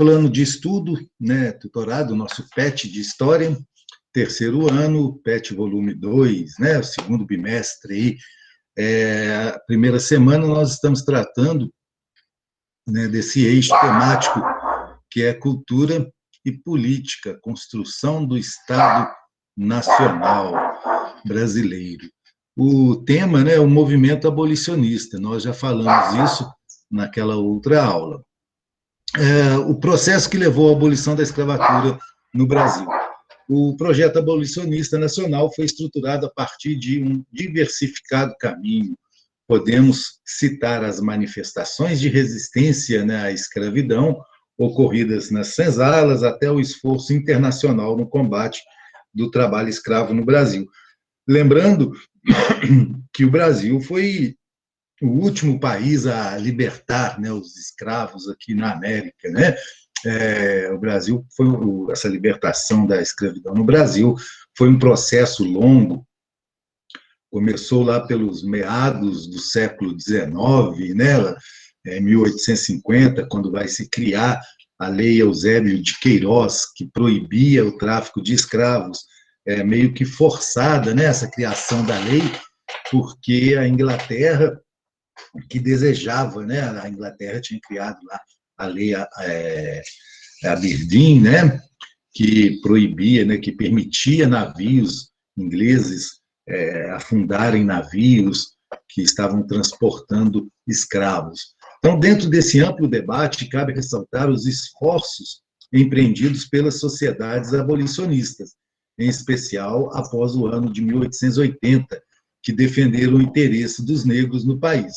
plano de estudo, né, tutorado, nosso PET de História, terceiro ano, PET volume 2, né, o segundo bimestre. Aí, a primeira semana nós estamos tratando, né, desse eixo temático que é cultura e política, construção do Estado Nacional brasileiro. O tema, né, é o movimento abolicionista, nós já falamos isso naquela outra aula. O processo que levou à abolição da escravatura no Brasil. O projeto abolicionista nacional foi estruturado a partir de um diversificado caminho. Podemos citar as manifestações de resistência, né, à escravidão, ocorridas nas senzalas, até o esforço internacional no combate do trabalho escravo no Brasil. Lembrando que o Brasil foi o último país a libertar, né, os escravos aqui na América, né? O Brasil foi essa libertação da escravidão no Brasil foi um processo longo. Começou lá pelos meados do século XIX, né? Em 1850, quando vai se criar a Lei Eusébio de Queiroz, que proibia o tráfico de escravos, meio que forçada, né, essa criação da lei, porque a Inglaterra que desejava, né? A Inglaterra tinha criado lá a lei Aberdeen, né? Que proibia, né? Que permitia navios ingleses afundarem navios que estavam transportando escravos. Então, dentro desse amplo debate, cabe ressaltar os esforços empreendidos pelas sociedades abolicionistas, em especial após o ano de 1880, que defenderam o interesse dos negros no país,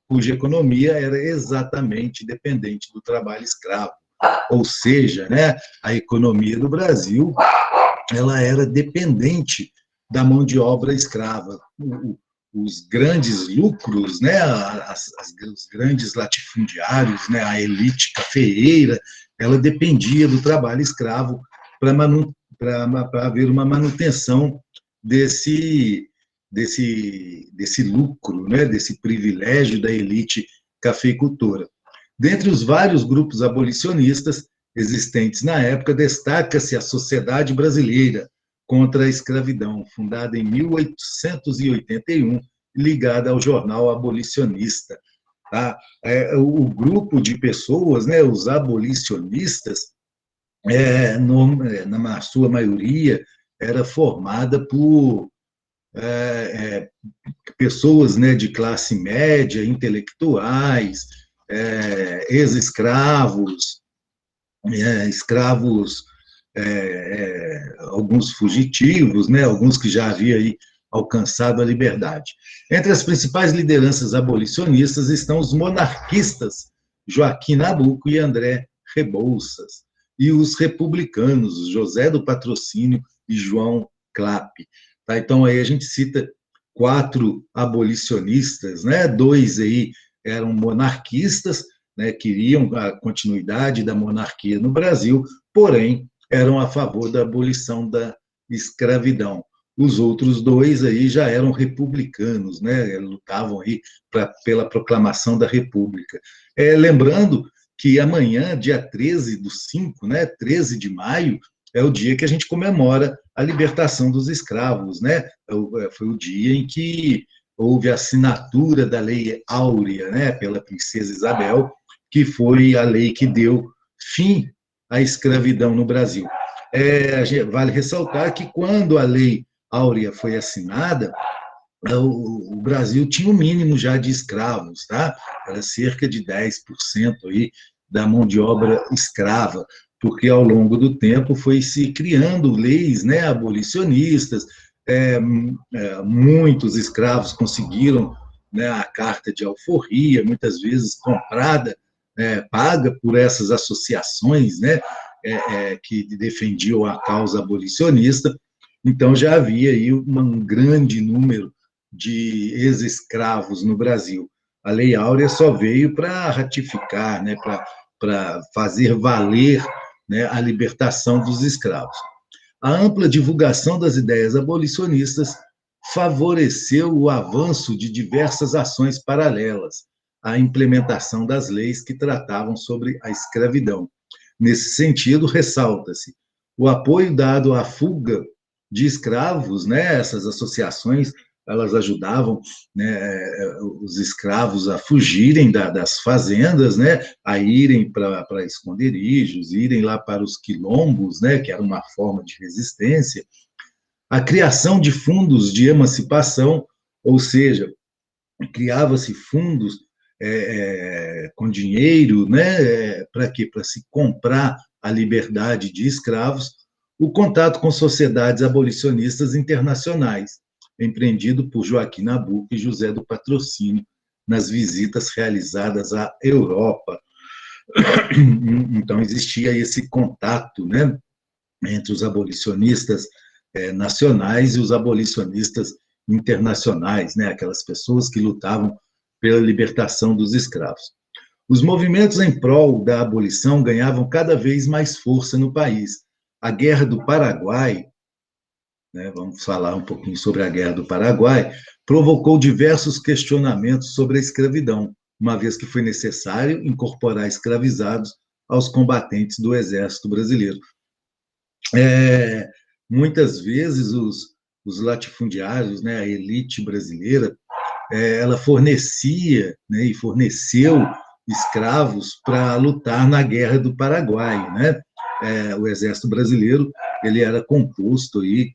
cuja economia era exatamente dependente do trabalho escravo. Ou seja, né, a economia do Brasil ela era dependente da mão de obra escrava. Os grandes lucros, né, os grandes latifundiários, né, a elite cafeeira, ela dependia do trabalho escravo para haver uma manutenção desse lucro, né, desse privilégio da elite cafeicultora. Dentre os vários grupos abolicionistas existentes na época, destaca-se a Sociedade Brasileira contra a Escravidão, fundada em 1881, ligada ao jornal abolicionista. Tá? O grupo de pessoas, né, os abolicionistas, na sua maioria, era formada por pessoas, né, de classe média, intelectuais, ex-escravos, escravos, alguns fugitivos, né, alguns que já haviam aí alcançado a liberdade. Entre as principais lideranças abolicionistas estão os monarquistas Joaquim Nabuco e André Rebouças, e os republicanos José do Patrocínio e João Clappe. Tá? Então, aí a gente cita 4 abolicionistas, né? 2 aí eram monarquistas, né? Queriam a continuidade da monarquia no Brasil, porém, eram a favor da abolição da escravidão. Os outros 2 aí já eram republicanos, né? Lutavam aí pela proclamação da República. Lembrando que amanhã, dia 13/5, né? 13 de maio, é o dia que a gente comemora a libertação dos escravos, né? Foi o dia em que houve a assinatura da Lei Áurea, né? Pela princesa Isabel, que foi a lei que deu fim à escravidão no Brasil. Vale ressaltar que quando a Lei Áurea foi assinada, o Brasil tinha um mínimo já de escravos, tá? Era cerca de 10% aí da mão de obra escrava, porque ao longo do tempo foi se criando leis, né, abolicionistas, muitos escravos conseguiram, né, a carta de alforria, muitas vezes comprada, paga por essas associações, né, que defendiam a causa abolicionista. Então já havia aí um grande número de ex-escravos no Brasil. A Lei Áurea só veio para ratificar, né, para fazer valer, né, a libertação dos escravos. A ampla divulgação das ideias abolicionistas favoreceu o avanço de diversas ações paralelas à implementação das leis que tratavam sobre a escravidão. Nesse sentido, ressalta-se o apoio dado à fuga de escravos, né? Essas associações, elas ajudavam, né, os escravos a fugirem das fazendas, né, a irem para esconderijos, irem lá para os quilombos, né, que era uma forma de resistência, a criação de fundos de emancipação, ou seja, criava-se fundos com dinheiro, né, para quê? Para se comprar a liberdade de escravos, o contato com sociedades abolicionistas internacionais, empreendido por Joaquim Nabuco e José do Patrocínio nas visitas realizadas à Europa. Então, existia esse contato, né, entre os abolicionistas nacionais e os abolicionistas internacionais, né, aquelas pessoas que lutavam pela libertação dos escravos. Os movimentos em prol da abolição ganhavam cada vez mais força no país. A Guerra do Paraguai, né, vamos falar um pouquinho sobre a Guerra do Paraguai, provocou diversos questionamentos sobre a escravidão, uma vez que foi necessário incorporar escravizados aos combatentes do Exército Brasileiro. Muitas vezes os latifundiários, né, a elite brasileira, ela fornecia, né, e forneceu escravos para lutar na Guerra do Paraguai, né? O Exército Brasileiro ele era composto aí,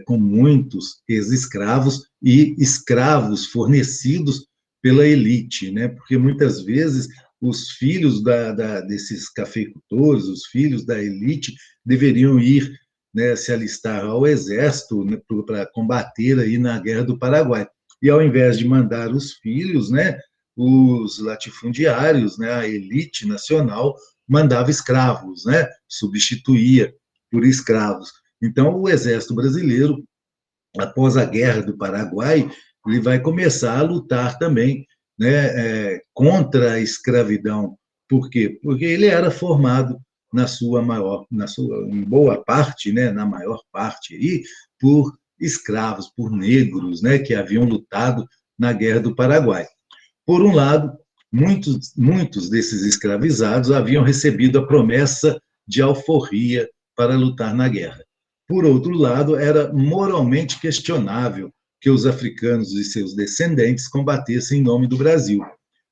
com muitos ex-escravos e escravos fornecidos pela elite, né? Porque muitas vezes os filhos desses cafeicultores, os filhos da elite, deveriam ir, né, se alistar ao exército, né, para combater aí na Guerra do Paraguai. E ao invés de mandar os filhos, né, os latifundiários, né, a elite nacional, mandava escravos, né, substituía por escravos. Então, o Exército Brasileiro, após a Guerra do Paraguai, ele vai começar a lutar também, né, contra a escravidão. Por quê? Porque ele era formado em boa parte, né, na maior parte aí, por escravos, por negros, né, que haviam lutado na Guerra do Paraguai. Por um lado, muitos desses escravizados haviam recebido a promessa de alforria para lutar na guerra. Por outro lado, era moralmente questionável que os africanos e seus descendentes combatessem em nome do Brasil,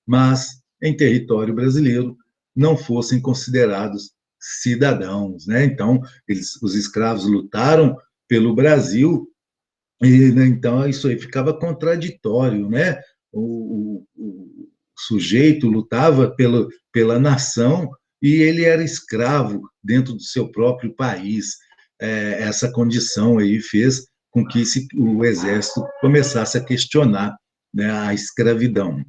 mas, em território brasileiro, não fossem considerados cidadãos, né? Então, os escravos lutaram pelo Brasil, e, né, então isso aí ficava contraditório, né? O sujeito lutava pela nação e ele era escravo dentro do seu próprio país. Essa condição aí fez com que o exército começasse a questionar, né, a escravidão.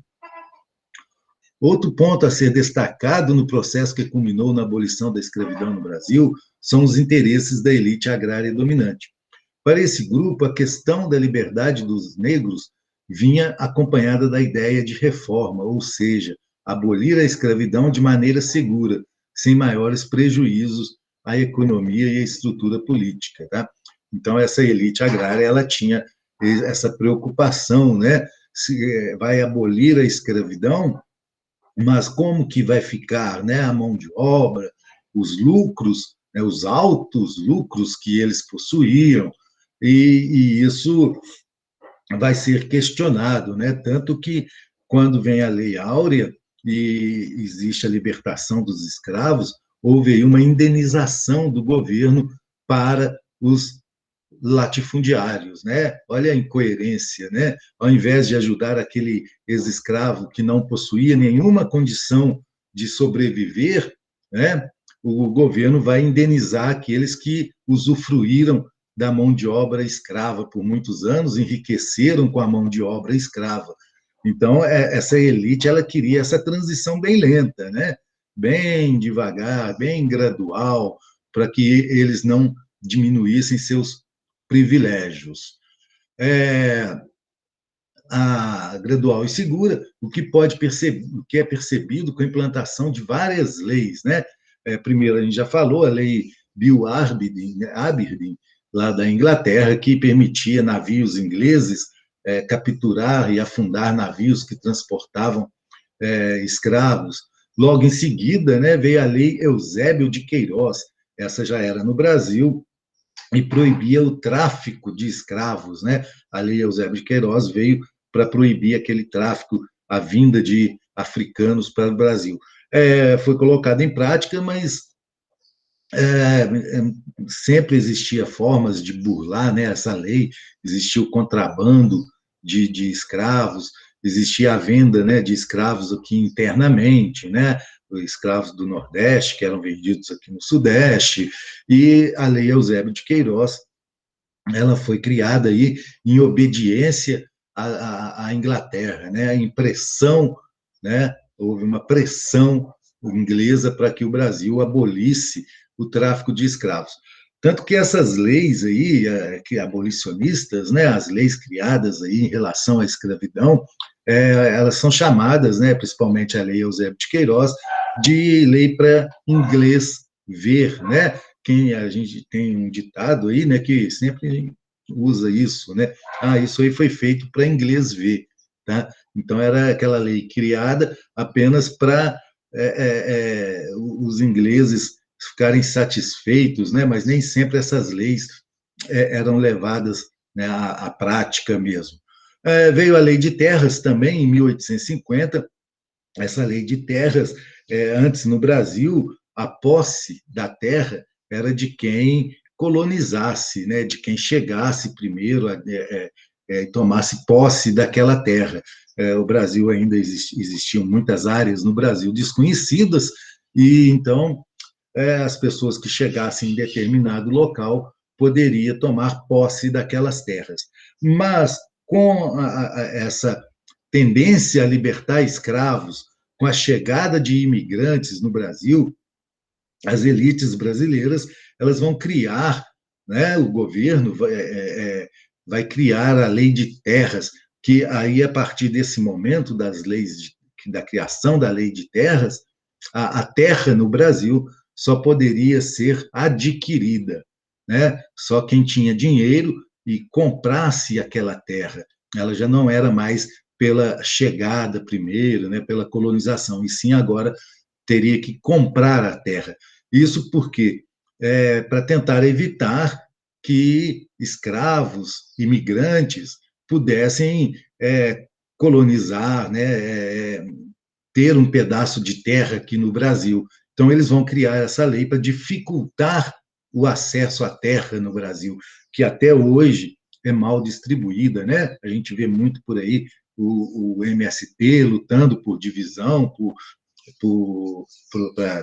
Outro ponto a ser destacado no processo que culminou na abolição da escravidão no Brasil são os interesses da elite agrária dominante. Para esse grupo, a questão da liberdade dos negros vinha acompanhada da ideia de reforma, ou seja, abolir a escravidão de maneira segura, sem maiores prejuízos à economia e à estrutura política. Tá? Então, essa elite agrária ela tinha essa preocupação, né? Se vai abolir a escravidão, mas como que vai ficar, né, a mão de obra, os lucros, né, os altos lucros que eles possuíam, e isso vai ser questionado, né? Tanto que, quando vem a Lei Áurea e existe a libertação dos escravos, houve aí uma indenização do governo para os latifundiários, né? Olha a incoerência, né? Ao invés de ajudar aquele ex-escravo que não possuía nenhuma condição de sobreviver, né? O governo vai indenizar aqueles que usufruíram da mão de obra escrava por muitos anos, enriqueceram com a mão de obra escrava. Então, essa elite ela queria essa transição bem lenta, né? Bem devagar, bem gradual, para que eles não diminuíssem seus privilégios. A gradual e segura, o que é percebido com a implantação de várias leis, né? Primeiro, a gente já falou, a lei Bill Aberdeen, lá da Inglaterra, que permitia navios ingleses capturar e afundar navios que transportavam escravos. Logo em seguida, né, veio a Lei Eusébio de Queiroz, essa já era no Brasil, e proibia o tráfico de escravos, né? A Lei Eusébio de Queiroz veio para proibir aquele tráfico, a vinda de africanos para o Brasil. Foi colocado em prática, mas sempre existia formas de burlar, né, essa lei, existia o contrabando de escravos, existia a venda, né, de escravos aqui internamente, né, escravos do Nordeste que eram vendidos aqui no Sudeste, e a Lei Eusébio de Queiroz, ela foi criada aí em obediência à Inglaterra, né, a impressão, né, houve uma pressão inglesa para que o Brasil abolisse o tráfico de escravos. Tanto que essas leis aí, que abolicionistas, né, as leis criadas aí em relação à escravidão, elas são chamadas, né, principalmente a Lei Eusébio de Queiroz, de lei para inglês ver, né? A gente tem um ditado aí, né, que sempre usa isso, né? Isso aí foi feito para inglês ver, tá? Então era aquela lei criada apenas para os ingleses ficarem satisfeitos, né? Mas nem sempre essas leis eram levadas, né, à prática mesmo. Veio a Lei de Terras também, em 1850. Essa Lei de Terras, antes no Brasil, a posse da terra era de quem colonizasse, né, de quem chegasse primeiro tomasse posse daquela terra. O Brasil ainda existiam muitas áreas no Brasil desconhecidas, e então as pessoas que chegassem em determinado local poderia tomar posse daquelas terras. Mas com essa tendência a libertar escravos, com a chegada de imigrantes no Brasil, as elites brasileiras elas vão criar, né, o governo vai criar a lei de terras, que aí, a partir desse momento das leis, da criação da lei de terras, a terra no Brasil só poderia ser adquirida, né? Só quem tinha dinheiro e comprasse aquela terra. Ela já não era mais pela chegada primeiro, né, pela colonização, e sim agora teria que comprar a terra. Isso porque para tentar evitar que escravos, imigrantes, pudessem colonizar, né, ter um pedaço de terra aqui no Brasil. Então, eles vão criar essa lei para dificultar o acesso à terra no Brasil, que até hoje é mal distribuída, né? A gente vê muito por aí o MST lutando por divisão,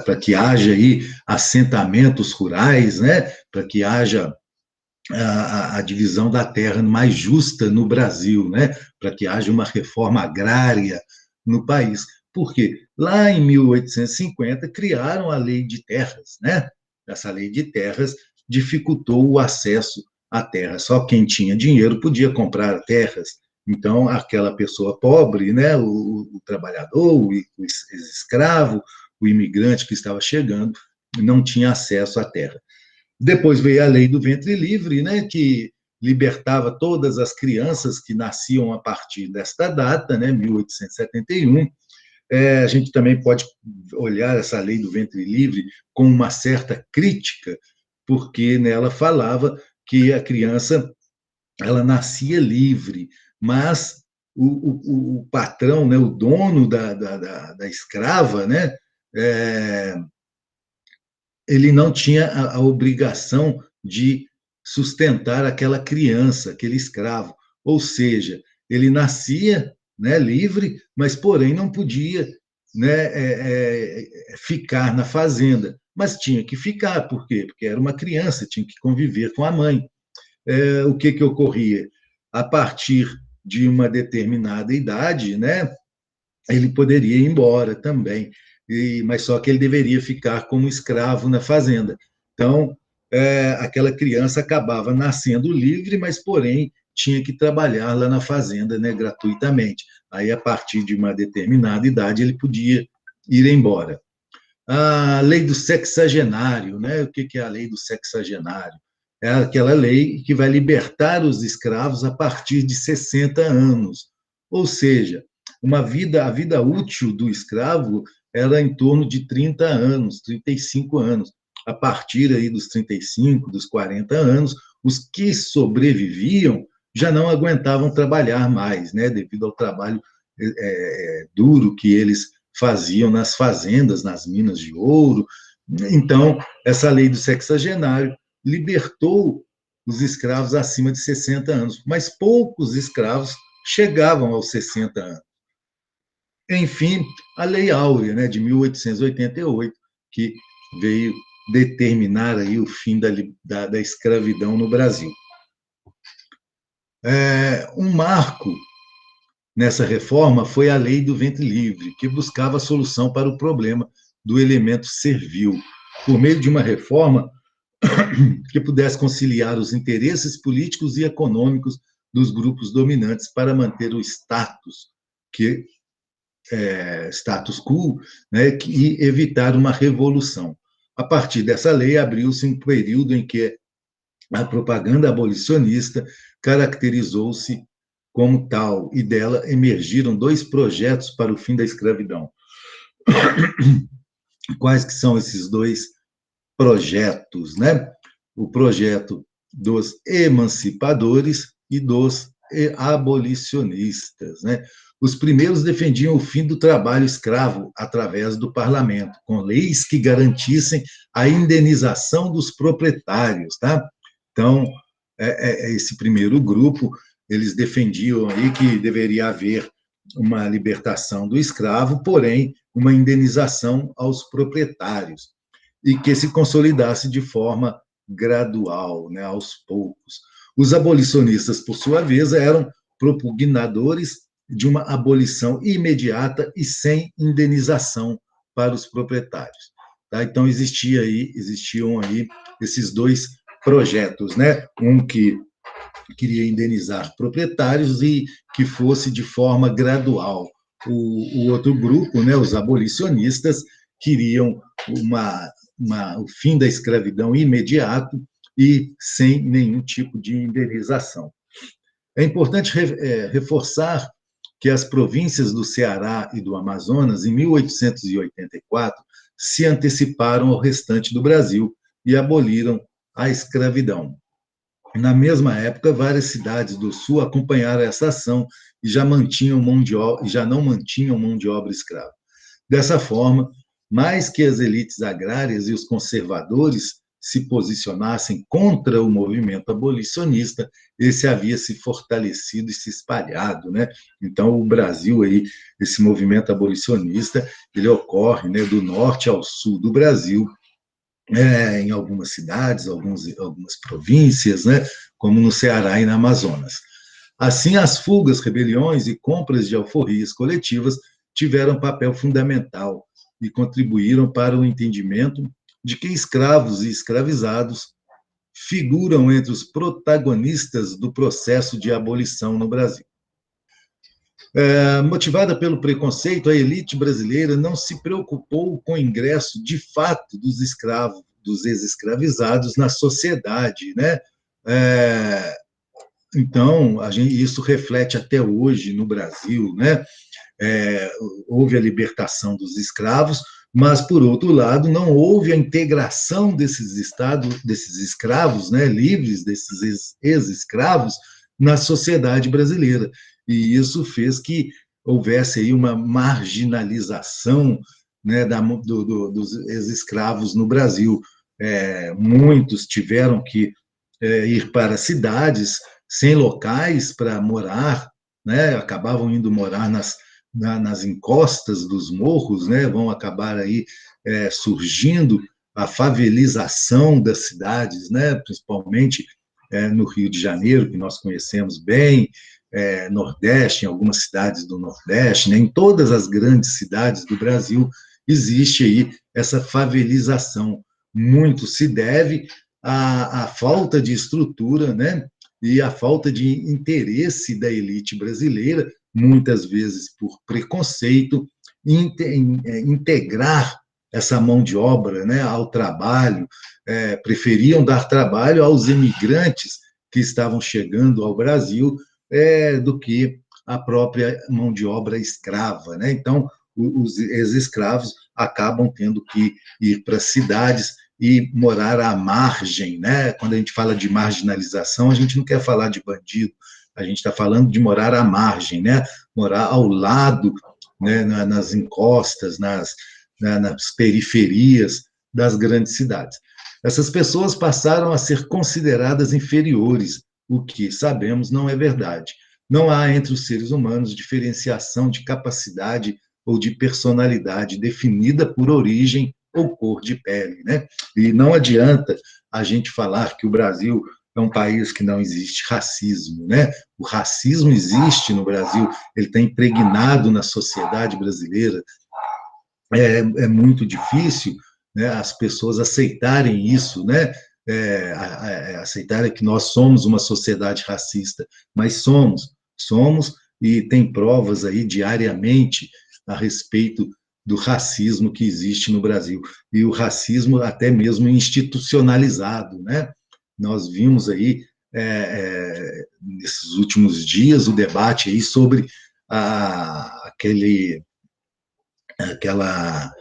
para que haja aí assentamentos rurais, né? Para que haja a divisão da terra mais justa no Brasil, né? Para que haja uma reforma agrária no país. Por quê? Lá em 1850 criaram a Lei de Terras, né? Essa Lei de Terras dificultou o acesso à terra. Só quem tinha dinheiro podia comprar terras. Então, aquela pessoa pobre, né, o trabalhador, o escravo, o imigrante que estava chegando, não tinha acesso à terra. Depois veio a lei do ventre livre, né, que libertava todas as crianças que nasciam a partir desta data, né, 1871. A gente também pode olhar essa lei do ventre livre com uma certa crítica, porque nela falava que a criança ela nascia livre, mas o patrão, né, o dono da escrava, né, ele não tinha a obrigação de sustentar aquela criança, aquele escravo. Ou seja, ele nascia, né, livre, mas, porém, não podia, né, ficar na fazenda. Mas tinha que ficar, por quê? Porque era uma criança, tinha que conviver com a mãe. O que ocorria? A partir de uma determinada idade, né, ele poderia ir embora também, mas só que ele deveria ficar como escravo na fazenda. Então, aquela criança acabava nascendo livre, mas, porém, tinha que trabalhar lá na fazenda, né, gratuitamente. Aí, a partir de uma determinada idade, ele podia ir embora. A lei do sexagenário, né? O que é a lei do sexagenário? É aquela lei que vai libertar os escravos a partir de 60 anos. Ou seja, a vida útil do escravo era em torno de 30 anos, 35 anos. A partir aí dos 35, dos 40 anos, os que sobreviviam já não aguentavam trabalhar mais, né, devido ao trabalho duro que eles faziam nas fazendas, nas minas de ouro. Então, essa lei do sexagenário libertou os escravos acima de 60 anos, mas poucos escravos chegavam aos 60 anos. Enfim, a Lei Áurea, né, de 1888, que veio determinar aí o fim da escravidão no Brasil. Um marco nessa reforma foi a Lei do Ventre Livre, que buscava a solução para o problema do elemento servil, por meio de uma reforma que pudesse conciliar os interesses políticos e econômicos dos grupos dominantes para manter o status quo, né, e evitar uma revolução. A partir dessa lei, abriu-se um período em que a propaganda abolicionista caracterizou-se como tal, e dela emergiram 2 projetos para o fim da escravidão. Quais que são esses 2 projetos, né? O projeto dos emancipadores e dos abolicionistas, né? Os primeiros defendiam o fim do trabalho escravo através do parlamento, com leis que garantissem a indenização dos proprietários, tá? Então, esse primeiro grupo, eles defendiam aí que deveria haver uma libertação do escravo, porém, uma indenização aos proprietários, e que se consolidasse de forma gradual, né, aos poucos. Os abolicionistas, por sua vez, eram propugnadores de uma abolição imediata e sem indenização para os proprietários. Tá? Então, existiam aí esses 2 projetos, né? Um que queria indenizar proprietários e que fosse de forma gradual. O outro grupo, né, os abolicionistas, queriam o fim da escravidão imediato e sem nenhum tipo de indenização. É importante reforçar que as províncias do Ceará e do Amazonas, em 1884, se anteciparam ao restante do Brasil e aboliram a escravidão. Na mesma época, várias cidades do Sul acompanharam essa ação e já não mantinham mão de obra escrava. Dessa forma, mais que as elites agrárias e os conservadores se posicionassem contra o movimento abolicionista, esse havia se fortalecido e se espalhado, né? Então, o Brasil aí, esse movimento abolicionista, ele ocorre, né, do norte ao sul do Brasil, em algumas cidades, algumas províncias, né, como no Ceará e na Amazonas. Assim, as fugas, rebeliões e compras de alforrias coletivas tiveram papel fundamental e contribuíram para o entendimento de que escravos e escravizados figuram entre os protagonistas do processo de abolição no Brasil. Motivada pelo preconceito, a elite brasileira não se preocupou com o ingresso de fato dos escravos, dos ex-escravizados na sociedade, né? Então, isso reflete até hoje no Brasil, né? Houve a libertação dos escravos, mas, por outro lado, não houve a integração desses escravos, né, livres, desses ex-escravos, na sociedade brasileira. E isso fez que houvesse aí uma marginalização, né, dos ex-escravos no Brasil. Muitos tiveram que ir para cidades sem locais para morar, né, acabavam indo morar nas encostas dos morros, né, vão acabar aí surgindo a favelização das cidades, né, principalmente no Rio de Janeiro, que nós conhecemos bem, Nordeste, em algumas cidades do Nordeste, né, em todas as grandes cidades do Brasil, existe aí essa favelização. Muito se deve à falta de estrutura, né, e à falta de interesse da elite brasileira, muitas vezes por preconceito, em integrar essa mão de obra, né, ao trabalho, preferiam dar trabalho aos imigrantes que estavam chegando ao Brasil do que a própria mão de obra escrava, né? Então, os ex-escravos acabam tendo que ir para cidades e morar à margem, né? Quando a gente fala de marginalização, a gente não quer falar de bandido, a gente está falando de morar à margem, né? Morar ao lado, né? Nas encostas, nas periferias das grandes cidades. Essas pessoas passaram a ser consideradas inferiores, o que, sabemos, não é verdade. Não há entre os seres humanos diferenciação de capacidade ou de personalidade definida por origem ou cor de pele, né? E não adianta a gente falar que o Brasil é um país que não existe racismo, né? O racismo existe no Brasil, ele está impregnado na sociedade brasileira. É muito difícil, né, as pessoas aceitarem isso, né? Aceitarem que nós somos uma sociedade racista, mas somos, e tem provas aí diariamente a respeito do racismo que existe no Brasil, e o racismo até mesmo institucionalizado, né? Nós vimos aí, nesses últimos dias, o debate aí sobre aquela,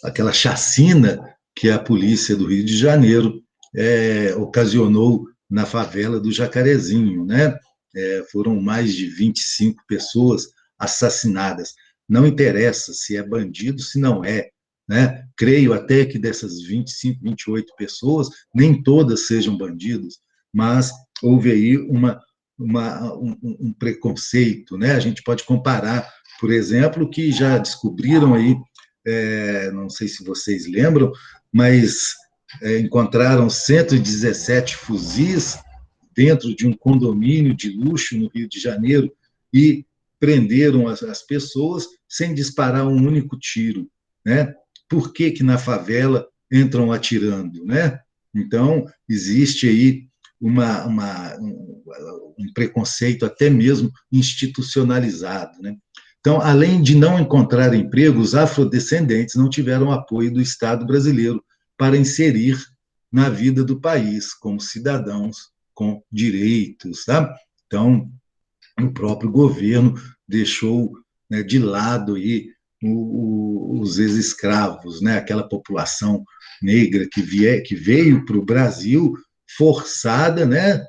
aquela chacina que a polícia do Rio de Janeiro ocasionou na favela do Jacarezinho, né? Foram mais de 25 pessoas assassinadas. Não interessa se é bandido, se não é, né? Creio até que dessas 25, 28 pessoas, nem todas sejam bandidos, mas houve aí um preconceito, né? A gente pode comparar, por exemplo, que já descobriram aí, não sei se vocês lembram, mas encontraram 117 fuzis dentro de um condomínio de luxo no Rio de Janeiro e prenderam as pessoas sem disparar um único tiro, né? Por que que na favela entram atirando, né? Então, existe aí um preconceito até mesmo institucionalizado, né? Então, além de não encontrar emprego, os afrodescendentes não tiveram apoio do Estado brasileiro para inserir na vida do país como cidadãos com direitos, tá? Então, o próprio governo deixou, né, de lado aí os ex-escravos, né? Aquela população negra que veio para o Brasil forçada, né?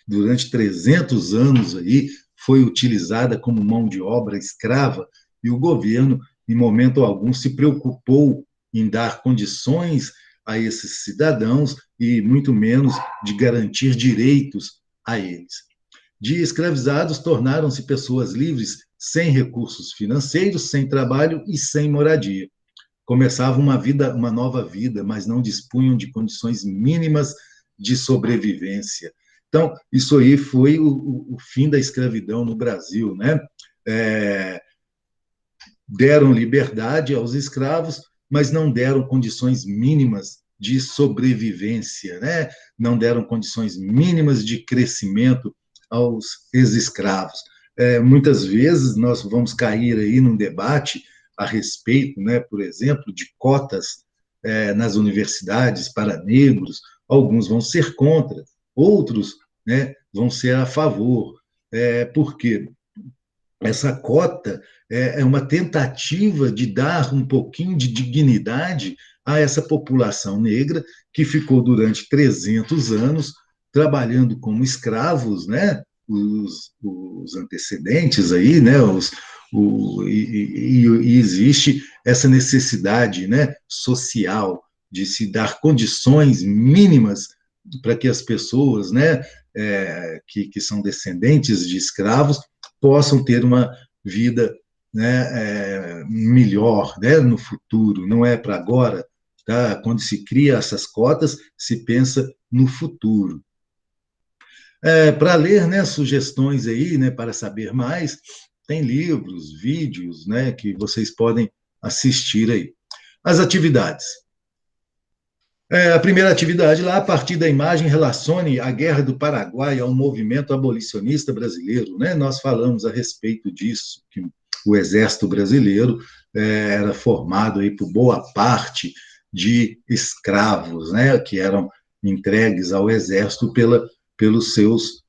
Durante 300 anos aí, foi utilizada como mão de obra escrava, e o governo, em momento algum, se preocupou em dar condições a esses cidadãos e muito menos de garantir direitos a eles. De escravizados, tornaram-se pessoas livres, sem recursos financeiros, sem trabalho e sem moradia. Começavam uma nova vida, mas não dispunham de condições mínimas de sobrevivência. Então, isso aí foi o fim da escravidão no Brasil, né? Deram liberdade aos escravos, mas não deram condições mínimas de sobrevivência, né? Não deram condições mínimas de crescimento aos ex-escravos. Muitas vezes nós vamos cair aí num debate a respeito, né, por exemplo, de cotas nas universidades para negros. Alguns vão ser contra, outros, né, vão ser a favor. Por quê? Essa cota é uma tentativa de dar um pouquinho de dignidade a essa população negra que ficou durante 300 anos trabalhando como escravos, né? Os antecedentes aí, né? E existe essa necessidade, né, social de se dar condições mínimas para que as pessoas, né, que são descendentes de escravos possam ter uma vida, né, melhor, né, no futuro. Não é para agora, tá? Quando se cria essas cotas, se pensa no futuro. Para ler, né, sugestões aí, né, para saber mais, tem livros, vídeos, né, que vocês podem assistir aí. As atividades. A primeira atividade lá, a partir da imagem, relacione a Guerra do Paraguai ao movimento abolicionista brasileiro, né? Nós falamos a respeito disso, que o Exército Brasileiro era formado aí por boa parte de escravos, né? Que eram entregues ao Exército pelos seus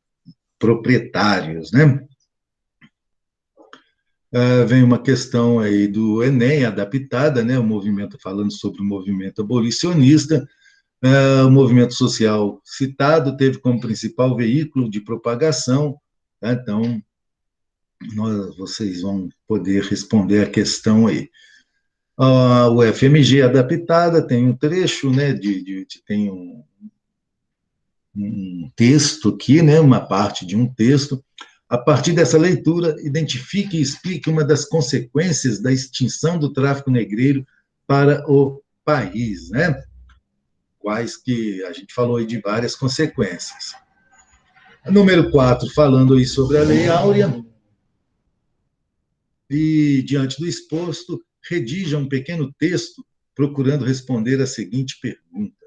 proprietários, né? Vem uma questão aí do Enem, adaptada, né? O movimento, falando sobre o movimento abolicionista. O movimento social citado teve como principal veículo de propagação, tá? Então, vocês vão poder responder a questão aí. O FMG adaptada tem um trecho, né, tem um texto aqui, né, uma parte de um texto. A partir dessa leitura, identifique e explique uma das consequências da extinção do tráfico negreiro para o país, né? Quais que a gente falou aí de várias consequências. Número 4, falando aí sobre a Lei Áurea, e, diante do exposto, redija um pequeno texto procurando responder a seguinte pergunta: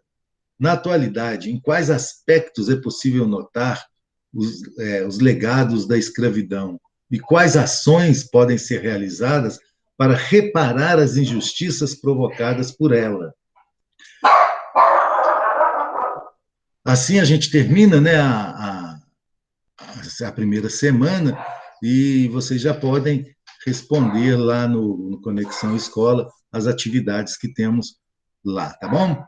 na atualidade, em quais aspectos é possível notar os legados da escravidão e quais ações podem ser realizadas para reparar as injustiças provocadas por ela? Assim a gente termina, né, a primeira semana, e vocês já podem responder lá no Conexão Escola as atividades que temos lá, tá bom?